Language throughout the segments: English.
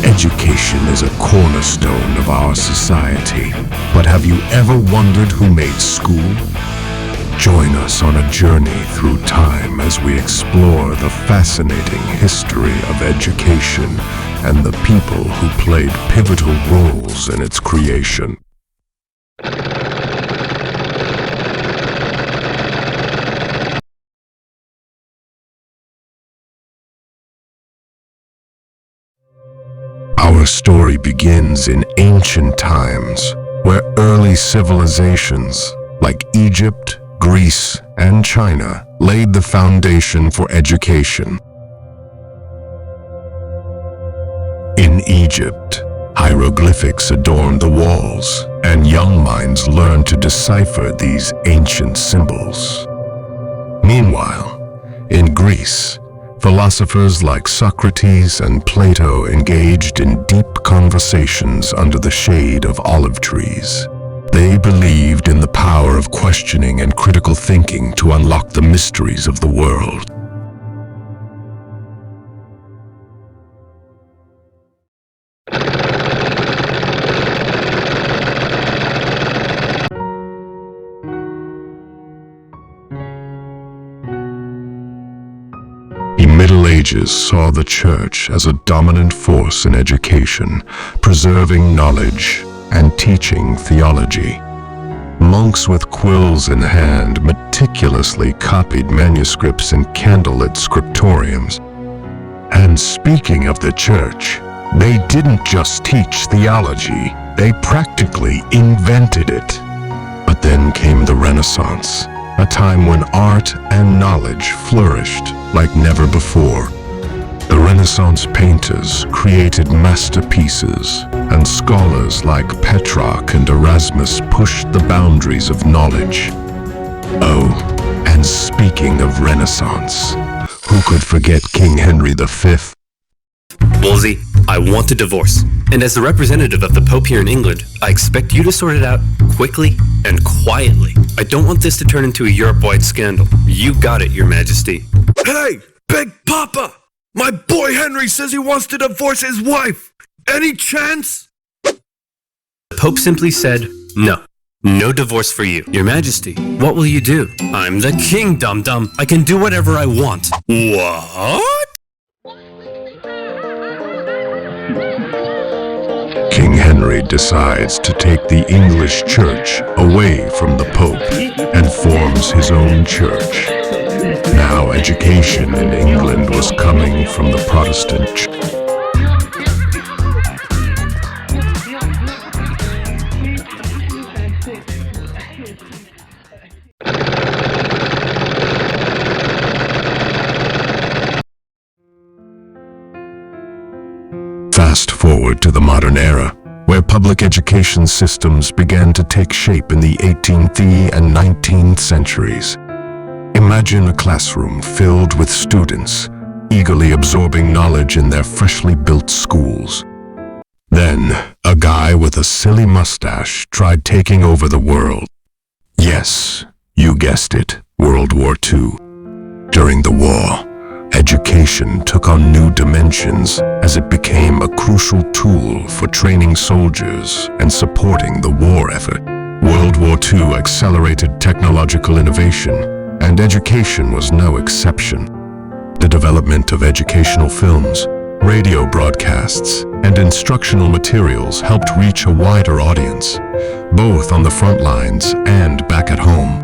Education is a cornerstone of our society. But have you ever wondered who made school? Join us on a journey through time as we explore the fascinating history of education and the people who played pivotal roles in its creation. Our story begins in ancient times, where early civilizations like Egypt, Greece, and China laid the foundation for education. In Egypt, hieroglyphics adorned the walls, and young minds learned to decipher these ancient symbols. Meanwhile, in Greece, philosophers like Socrates and Plato engaged in deep conversations under the shade of olive trees. They believed in the power of questioning and critical thinking to unlock the mysteries of the world. The Middle Ages saw the Church as a dominant force in education, preserving knowledge and teaching theology. Monks with quills in hand meticulously copied manuscripts in candlelit scriptoriums. And speaking of the Church, they didn't just teach theology, they practically invented it. But then came the Renaissance, a time when art and knowledge flourished like never before. The Renaissance painters created masterpieces, and scholars like Petrarch and Erasmus pushed the boundaries of knowledge. Oh, and speaking of Renaissance, who could forget King Henry V? Wolsey, I want a divorce. And as the representative of the Pope here in England, I expect you to sort it out quickly and quietly. I don't want this to turn into a Europe-wide scandal. You got it, Your Majesty. Hey, Big Papa! My boy Henry says he wants to divorce his wife! Any chance? The Pope simply said, no. No divorce for you. Your Majesty, what will you do? I'm the king, dum-dum. I can do whatever I want. What? King Henry decides to take the English Church away from the Pope and forms his own church. Now education in England was coming from the Protestant Church. Fast forward to the modern era, where public education systems began to take shape in the 18th and 19th centuries. Imagine a classroom filled with students, eagerly absorbing knowledge in their freshly built schools. Then, a guy with a silly mustache tried taking over the world. Yes, you guessed it, World War II. During the war, education took on new dimensions as it became a crucial tool for training soldiers and supporting the war effort. World War II accelerated technological innovation, and education was no exception. The development of educational films, radio broadcasts, and instructional materials helped reach a wider audience, both on the front lines and back at home.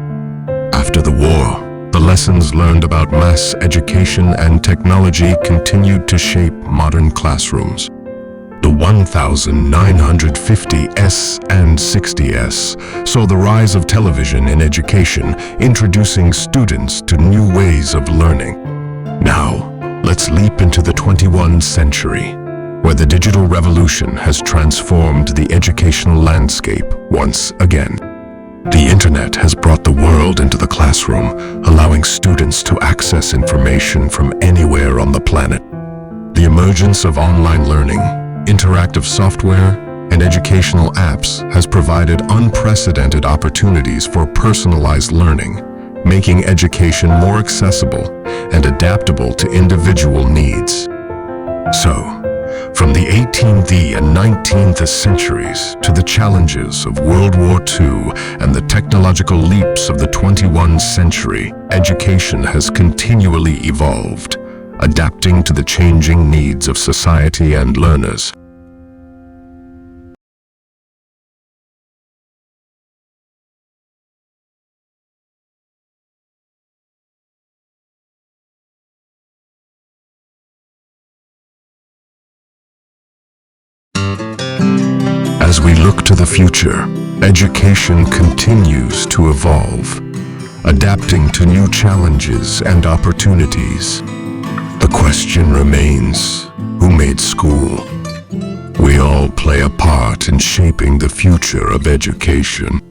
After the war, the lessons learned about mass education and technology continued to shape modern classrooms. The 1950s and 60s saw the rise of television in education, introducing students to new ways of learning. Now, let's leap into the 21st century, where the digital revolution has transformed the educational landscape once again. The internet has brought the world into the classroom, allowing students to access information from anywhere on the planet. The emergence of online learning, interactive software, and educational apps has provided unprecedented opportunities for personalized learning, making education more accessible and adaptable to individual needs. So, from the 18th and 19th centuries to the challenges of World War II and the technological leaps of the 21st century, education has continually evolved, adapting to the changing needs of society and learners. As we look to the future, education continues to evolve, adapting to new challenges and opportunities. The question remains, who made school? We all play a part in shaping the future of education.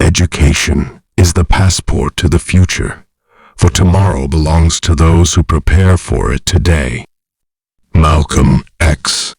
Education is the passport to the future, for tomorrow belongs to those who prepare for it today. Malcolm X.